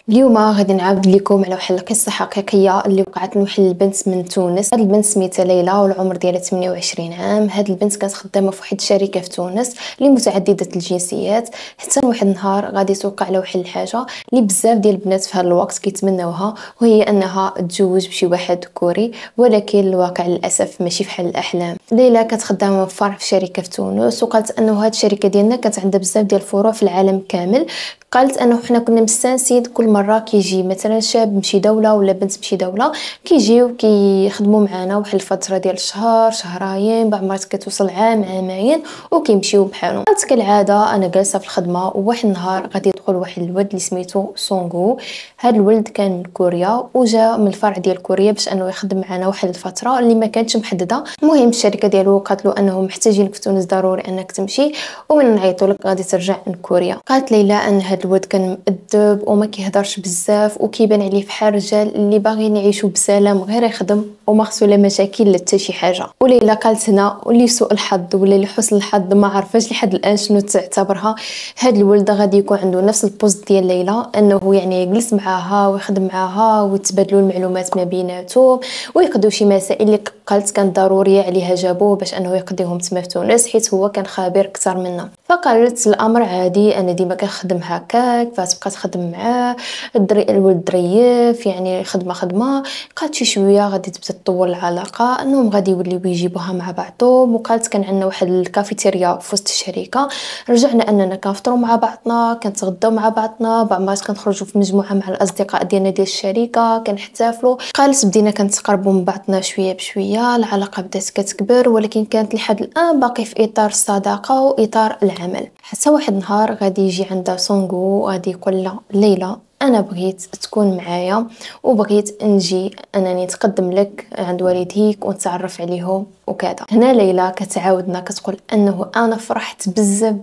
اليوم غادي نعاود لكم على واحد القصه حقيقيه اللي وقعت لواحد البنت من تونس. هاد البنت سميتها ليلى والعمر ديالها 28 عام. هاد البنت كانت خدامه في واحد الشركه في تونس اللي متعدده الجنسيات، حتى واحد النهار غادي توقع على واحد الحاجه اللي بزاف ديال البنات في هاد الوقت كيتمناوها، وهي انها تتزوج بشي واحد كوري، ولكن الواقع للاسف ماشي فحال الاحلام. ليلى كانت خدامه في فرع في شركه في تونس، وقالت انه هاد الشركه ديالنا كانت عندها بزاف ديال الفروع في العالم كامل. قالت انه حنا كنا مستانسين كل مره كيجي مثلا شاب من شي دوله ولا بنت من شي دوله كيجيو كيخدموا معنا واحد الفتره ديال شهر شهرين، بعض المرات كتوصل عام عامين وكيمشيو بحالهم. قالت كالعاده انا جالسه في الخدمه، وواحد النهار غادي يدخل واحد الولد اللي سميتو سونغو. هاد الولد كان من كوريا وجا من الفرع ديال كوريا باش انه يخدم معنا واحد الفتره اللي ما كانتش محدده. المهم الشركه ديالو قالت له انه محتاجينك في تونس ضروري انك تمشي، ومن نعيطوا لك غادي ترجع من كوريا. قالت ليلى ان هاد الولد كان مؤدب وما كيهضرش بزاف، وكيبان عليه فحال رجال اللي باغيين يعيشوا بسلام غير يخدم وما خصو لا مشاكل لا حتى شي حاجه. وليلى قالت هنا واللي سوء الحظ ولا لحسن الحظ ما عرفاش لحد الان شنو تعتبرها. هاد الولد غادي يكون عنده نفس البوست ديال ليلى، انه يعني يجلس معاها ويخدم معاها ويتبادلوا المعلومات ما بيناتهم ويقضوا شي مسائل اللي قالت كان ضروريه عليها جابوه باش انه يقضيهم تما في تونس، حيت هو كان خبير اكثر منها. فقالت الامر عادي، انا ديما كنخدم هكاك، فتبقى تخدم معاه. الولد ظريف يعني خدمه. قالت شي شويه غادي تبدا تطور العلاقه، انهم غادي يوليو يجيبوها مع بعضهم. وقالت كان عندنا واحد الكافيتيريا في وسط الشركه، رجعنا اننا كنفطروا مع بعضنا، كنتغداو مع بعضنا، بعض المرات كنخرجوا في مجموعه مع الاصدقاء ديالنا ديال الشركه كنحتفلوا. قالت بدينا كنتقربوا من بعضنا شويه بشويه، العلاقه بدات كتكبر، ولكن كانت لحد الان باقي في اطار الصداقه واطار العمل. حتى واحد النهار غادي يجي عندها سونغو وغادي يقول لها ليلى انا بغيت تكون معايا، وبغيت نجي انني نتقدم لك عند والديك ونتعرف عليهم وكذا. هنا ليلى كتعاودنا كتقول انه انا فرحت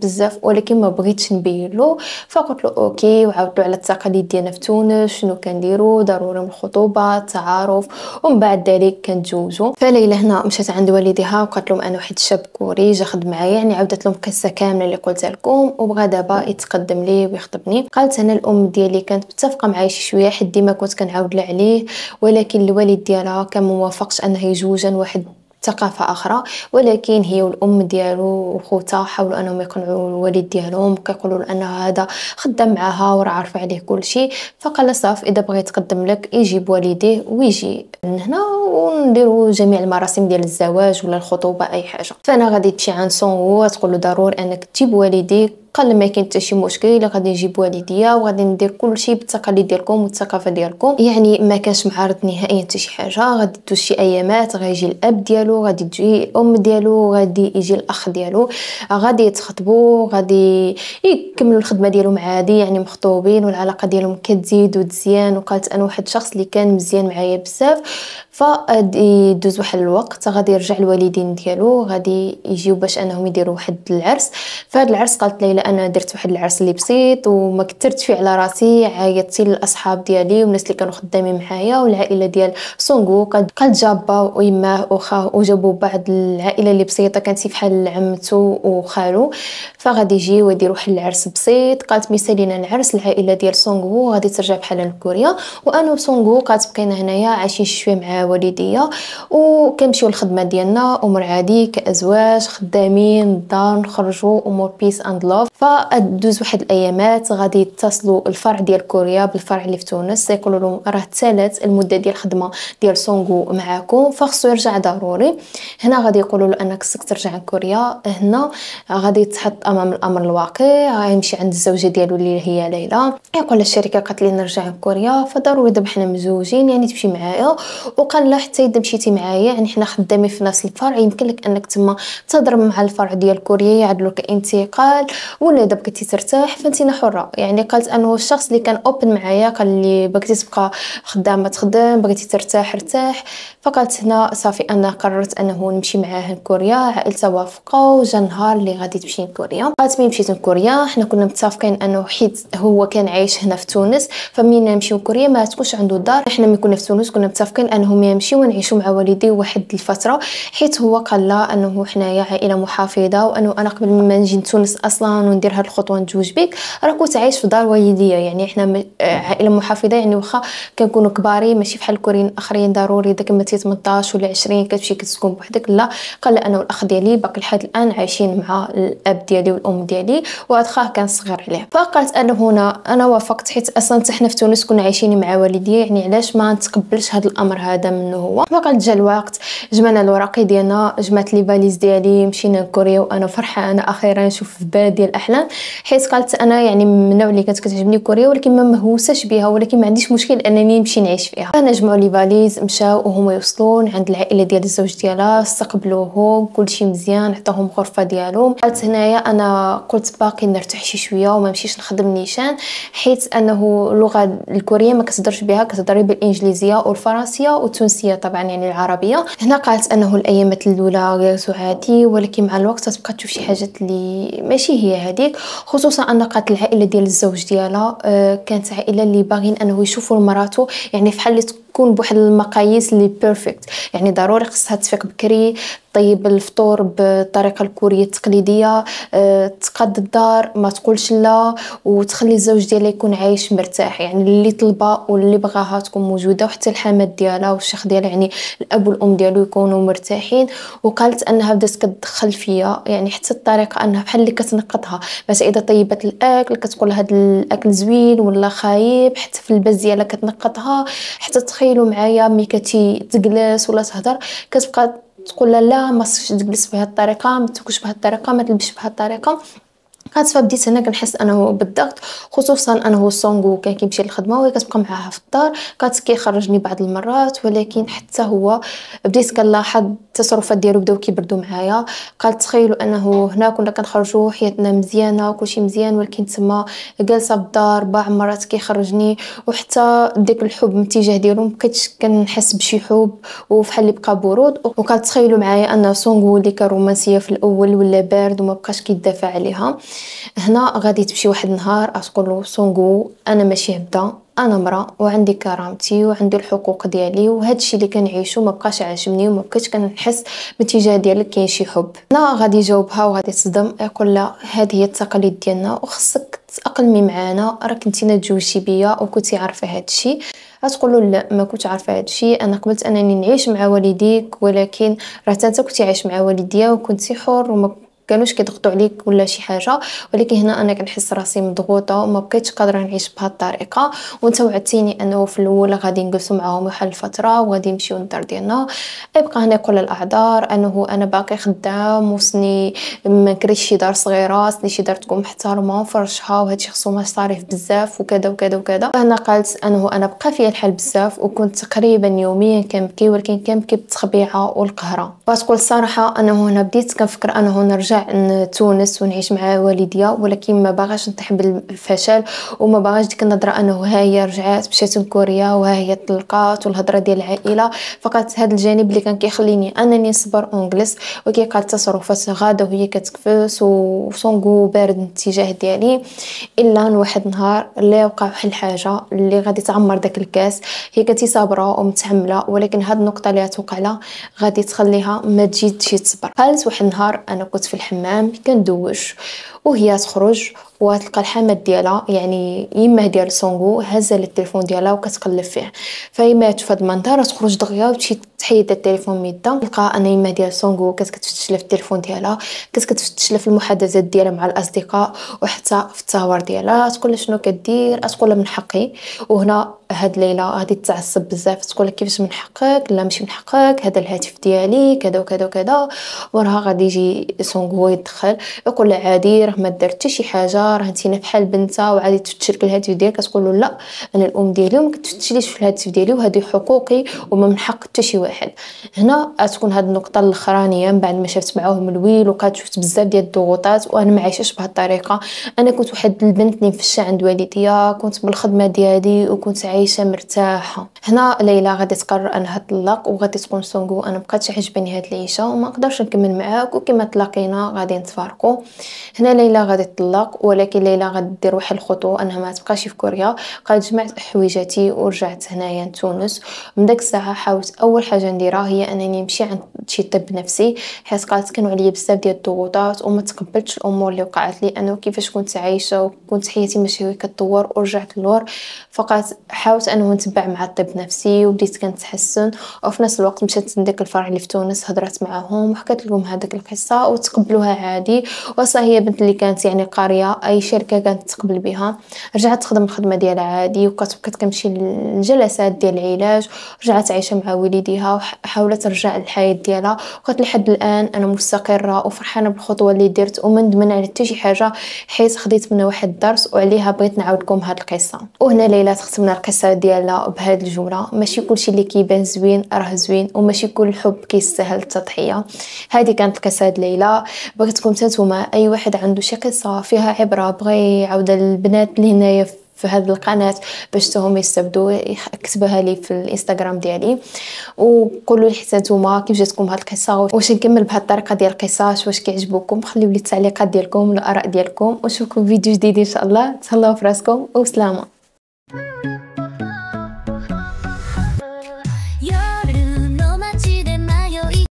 بزاف ولكن ما بغيتش نبين له. فقلت له اوكي، وعاودت له على التقاليد ديالنا في تونس شنو كنديروا، ضروري من الخطوبه التعارف ومن بعد ذلك كنتزوجوا. فليلى هنا مشات عند والديها وقالت لهم انا واحد الشاب كوري جا خدم معايا، يعني عاودت لهم القصه كامله اللي قلتها لكم، وبغى دابا يتقدم لي ويخطبني. قالت انا الام ديالي كانت متفقه معايا شي شويه حيت ديما كنت كنعاود لها عليه، ولكن الوالد ديالها كان موافقش انه يجوجا واحد ثقافه اخرى. ولكن هي والام ديالو وخوتها حاولوا انهم يقنعوا الوالد ديالهم، كيقولوا ان هذا خدام معاها وراه عارفه عليه كل شيء. فقال صافي اذا بغى يتقدم لك يجيب والديه ويجي من هنا ونديروا جميع المراسم ديال الزواج ولا الخطوبه اي حاجه. فانا غادي تمشي عند سونغو تقول له ضروري انك تجيب والديك. قال ما كاين حتى شي مشكل، غادي نجيب والديا وغادي ندير كل شيء بالتقاليد ديالكم والثقافه ديالكم. يعني ما كانش معارض نهائيا حتى شي حاجه. غادي دوز شي ايامات، غيجي الاب ديالو، غادي تجي الام ديالو، غادي يجي الاخ ديالو، غادي يتخطبوا، غادي يكملوا الخدمه ديالهم عادي، يعني مخطوبين والعلاقه ديالهم كتزيد وتزيان. وقالت انا واحد الشخص اللي كان مزيان معايا بزاف. فغادي يدوز واحد الوقت، غادي يرجع الوالدين ديالو، غادي يجيو باش انهم يديروا واحد العرس. فهاد العرس قالت ليلى انا درت واحد العرس اللي بسيط وما كثرتش فيه على راسي، عيطت للاصحاب ديالي والناس اللي كانوا خدامين معايا والعائله ديال سونغو. قالت جابا ويماه وخاه وجابوا بعض العائله اللي بسيطه كانت بحال عمته وخالو، فغادي يجي ويدير واحد العرس بسيط. قالت مثالينا العرس العائله ديال سونغو غادي ترجع بحال لكوريا، وانا وسونغو قالت بقينا هنايا عايشين شويه مع والديا وكنمشيو الخدمه ديالنا، امور عادي كازواج خدامين الدار نخرجوا امور بيس اند لاف. فدوز واحد الايامات، غادي يتصلوا الفرع ديال كوريا بالفرع اللي في تونس، يقولوا لهم راه تسالات المده ديال الخدمه ديال سونغو معاكم فخصو يرجع ضروري. هنا غادي يقولوا له انك خصك ترجع لكوريا. هنا غادي يتحط امام الامر الواقع، غيمشي عند الزوجه ديالو اللي هي ليلى، يقول للشركه قالت لي نرجع لكوريا فضروري دابا حنا مزوجين يعني تمشي معايا. وقال لا حتى اذا مشيتي معايا يعني حنا خدامين في نفس الفرع، يمكن لك انك تما تهضر مع الفرع ديال كوريا يعدلوا لك انتقال، ولا اذا بغيتي ترتاح فانتينا حره. يعني قالت انه الشخص اللي كان اوبن معايا قال لي بغيتي تبقى خدامه تخدم، بغيتي ترتاح ارتاح. فقالت هنا صافي انا قررت انه نمشي معاه لكوريا. عائلته وافقوا وجا النهار اللي غادي تمشي لكوريا. قالت ملي مشيت لكوريا حنا كنا متفقين انه حيت هو كان عايش هنا في تونس، فمين نمشيو لكوريا ما تكونش عنده دار. حنا ملي كنا في تونس كنا متفقين انهم يمشيو ونعيشوا مع والديه واحد الفتره، حيت هو قال لا انه حنايا عائله محافظه، وانه انا قبل ما نجي لتونس اصلا انه ندير هاد الخطوه نتزوج بك، راه كنت عايش في دار والديه. يعني احنا عائله محافظه، يعني واخا كنكونوا كبارين ماشي بحال الكوريين الاخرين ضروري داك متي 18 ولا 20 كتمشي كتسكن بوحدك. لا، قال انا والاخ ديالي باقي لحد الان عايشين مع الاب ديالي والام ديالي، وهاد خاه كان صغير عليه. فقالت انا هنا انا وافقت، حيت اصلا حنا في تونس كنا عايشين مع والدي، يعني علاش ما نتقبلش هذا الامر هذا منه هو. فقالت جا الوقت، جمعنا الوراقي ديالنا، جمعت لي فاليز ديالي، مشينا لكوريا وانا فرحانه اخيرا نشوف في بلدي الاحلام. حيت قالت انا يعني من النوع اللي كانت كتعجبني كوريا ولكن ما مهووساش بها، ولكن ما عنديش مشكل انني نمشي نعيش فيها. انا جمعوا لي فاليز، مشاو وهما يوصلون عند العائله ديال الزوج ديالها، استقبلوهم كلشي مزيان، عطاهم غرفه ديالهم. قالت هنايا انا قلت باقي نرتاح شي شويه وما نمشيش نخدم نيشان، حيت انه اللغه الكوريه ما كتهضرش بها، كتهضري بالانجليزيه والفرنسيه والتونسيه طبعا يعني العربيه. هنا قالت انه الايامات الاولى غيرتو عادي، ولكن مع الوقت تبقى تشوف شي حاجات اللي ماشي هي هذيك. خصوصا ان قالت العائله ديال الزوج ديالها كانت عائله اللي باغين انه يشوفوا مراتو يعني فحال اللي تكون بواحد المقاييس اللي بيرفكت. يعني ضروري خصها تفيق بكري، طيب الفطور بالطريقه الكوريه التقليديه، تقاد الدار، ما تقولش لا، وتخلي الزوج ديالها يكون عايش مرتاح. يعني اللي طلبها واللي بغاها تكون موجوده، وحتى الحمات ديالها والشيخ ديالها يعني الاب والام ديالو يكونوا مرتاحين. وقالت انها بدات كتدخل فيا يعني حتى الطريقه انها بحال اللي كتنقطها، بس اذا طيبت الاكل كتقول هذا الاكل زوين ولا خايب، حتى في الباز ديالها كتنقطها. حتى تخيلوا معايا ملي كتي تجلس ولا تهضر كتبقى تقول لا ما خصكش تجلس بهذه الطريقه، ما تاكلش بهذه الطريقه، ما تلبسش بهذه الطريقه. قالت فبديت هنا كنحس انه بالضغط، خصوصا انه سونغو كان كيمشي للخدمه وهي كتبقى معاها في الدار. قالت كيخرجني بعض المرات، ولكن حتى هو بديت كنلاحظ التصرفات ديالو بداو كيبردوا معايا. قالت تخيلوا انه هنا كنا كنخرجوا حياتنا مزيانه وكلشي مزيان، ولكن تما جالسه بالدار بعض مرات كيخرجني، وحتى ديك الحب من الاتجاه ديالو مبقيتش كنحس بشي حب وفحال اللي بقى برود. وقالت تخيلوا معايا ان سونغو اللي كان رومانسيه في الاول ولا بارد وما بقاش كيدافع عليها. هنا غادي تمشي واحد النهار تقول له سونغو انا ماشي عبده، انا مرا وعندي كرامتي وعندي الحقوق ديالي، وهذا الشيء اللي كنعيشو ما بقاش عاجبني وما بقيتش كنحس بالاتجاه ديالك كاين شي حب. هنا غادي يجاوبها وغادي تصدم، يقول لها هذه هي التقاليد ديالنا وخصك تاقلمي معانا، راك انتي تزوجتي بيا وكنتي عارفه هذا الشيء. غتقول له لا ما كنت عارفه هذا الشيء، انا قبلت انني نعيش مع والديك، ولكن راه انت كنتي عايش مع والديا وكنتي حر وما كانوش كيضغطوا عليك ولا شي حاجه، ولكن هنا انا كنحس راسي مضغوطه وما بقيتش قادره نعيش بهذه الطريقه. وانت وعدتيني انه في الاول غادي نجلسوا معاهم واحد الفتره وغادي نمشيو للدار ديالنا. يبقى هنا يقول الاعذار انه انا باقي خدام وسني ما كريش شي دار صغيره، سني شي دار تكون محترمه ونفرشها، وهادشي خصو مصاريف بزاف وكذا وكذا وكذا. فانا قالت انه انا بقى فيا الحال بزاف وكنت تقريبا يوميا كنبكي، ولكن كنبكي بالتخبيعه والقهره. فتقول الصراحه انه هنا بديت كنفكر انه نرجع لتونس ونعيش مع والديا، ولكن ما باغاش نطيح بالفشل وما باغاش ديك النظره انه ها هي رجعت مشات لكوريا وها هي طلقات والهضره ديال العائله. فقط هذا الجانب اللي كان كيخليني انني نصبر ونجلس. وكي قالت تصرفات غاده وهي كتكفس وسونغو بارد من الاتجاه ديالي، الا واحد النهار اللي وقع واحد الحاجه اللي غادي تعمر داك الكاس. هي كنتي صابره ومتحمله، ولكن هاد النقطه اللي توقع لها غادي تخليها ما تجي تصبر. قالت واحد النهار انا كنت في الحمام كندوش وهي تخرج وتلقى الحمات ديالها يعني يمه ديال سونغو هازه التليفون ديالها وكتقلب فيه. فيما في هذا المنظر تخرج دغيا وتمشي تحيد التليفون من يدها، تلقى ان يمه ديال سونغو كتفتش لها في التليفون ديالها، كتفتش لها في المحادثات ديالها مع الاصدقاء وحتى في التصاور ديالها. تقول شنو كدير؟ تقول لها من حقي. وهنا هاد ليلى غادي تتعصب بزاف، تقول لك كيفاش من حقك؟ لا ماشي من حقك، هذا الهاتف ديالي كذا وكذا وكذا. وراها غادي يجي سونغو يدخل يقول لها عادي راه ما درت حتى شي حاجه، راه انت بحال بنته وعادي تفتش لك الهاتف ديالك. كتقول له لا انا الام ديالي وما كتفتشليش في الهاتف ديالي وهذه حقوقي وما من حق حتى شي واحد. هنا تكون هذه النقطه الاخرانيه من بعد ما شافت معاهم الويل وقعدت شفت بزاف ديال الضغوطات وانا ما عايشاش بهذه الطريقه. انا كنت واحد البنت اللي مفشه عند والديا، كنت بالخدمه ديالي وكنت عايشه مرتاحه. هنا ليلى غادي تقرر انها تطلق وغادي تقول سونغو انا مبقاتش عجبني هاد العيشه وما نقدرش نكمل معاك، وكما تلاقينا غادي نتفارقوا. هنا ليلى غادي تطلق، ولكن ليلى غدير واحد الخطوه انها ما تبقاش في كوريا. قالت جمعت حويجاتي ورجعت هنايا لتونس. من داك الساعه حاولت اول حاجه نديرها هي انني نمشي عند شي طب نفسي، حيت قالت كانوا عليا بزاف ديال الضغوطات وما تقبلتش الامور اللي وقعت لي، انه كيفاش كنت عايشه وكنت حياتي ماشي كتطور ورجعت للور. فقالت حاولت انه نتبع مع الطب نفسي وبديت كنتحسن، وفي نفس الوقت مشات لديك الفرع اللي في تونس، هضرت معاهم وحكيت لهم هذيك القصه وتقبلوها عادي. واصلا هي بنت اللي كانت يعني قاريه، اي شركه كانت تقبل بها. رجعت تخدم الخدمه ديالها عادي وكتبقى كتمشي للجلسات ديال العلاج، رجعت عايشه مع والديها وحاولت ترجع للحياه ديالها. وقالت لحد الان انا مستقره وفرحانه بالخطوه اللي درت وما ندمن على حتى شي حاجه، حيت خديت منها واحد الدرس وعليها بغيت نعاود لكم هاد القصه. وهنا ليلى تختمنا القصه ديالها بهاد الجمله: ماشي كلشي اللي كيبان زوين راه زوين، وماشي كل حب كيستاهل التضحيه. هذه كانت القصه ديال ليلى. بغيتكم نتوما اي واحد عنده شي قصه فيها عبره بغى يعاودها للبنات اللي هنايا في هذه القناه باش هم يستافدوا، اكتبها لي في الانستغرام ديالي وقولوا لي حتى نتوما كيف جاتكم هذه القصه، واش نكمل بهذه الطريقه ديال القصص، واش كيعجبوكم. خليو لي التعليقات ديالكم والاراء ديالكم، ونشوفكم في فيديو جديد ان شاء الله. تهلاو في راسكم وسلامه.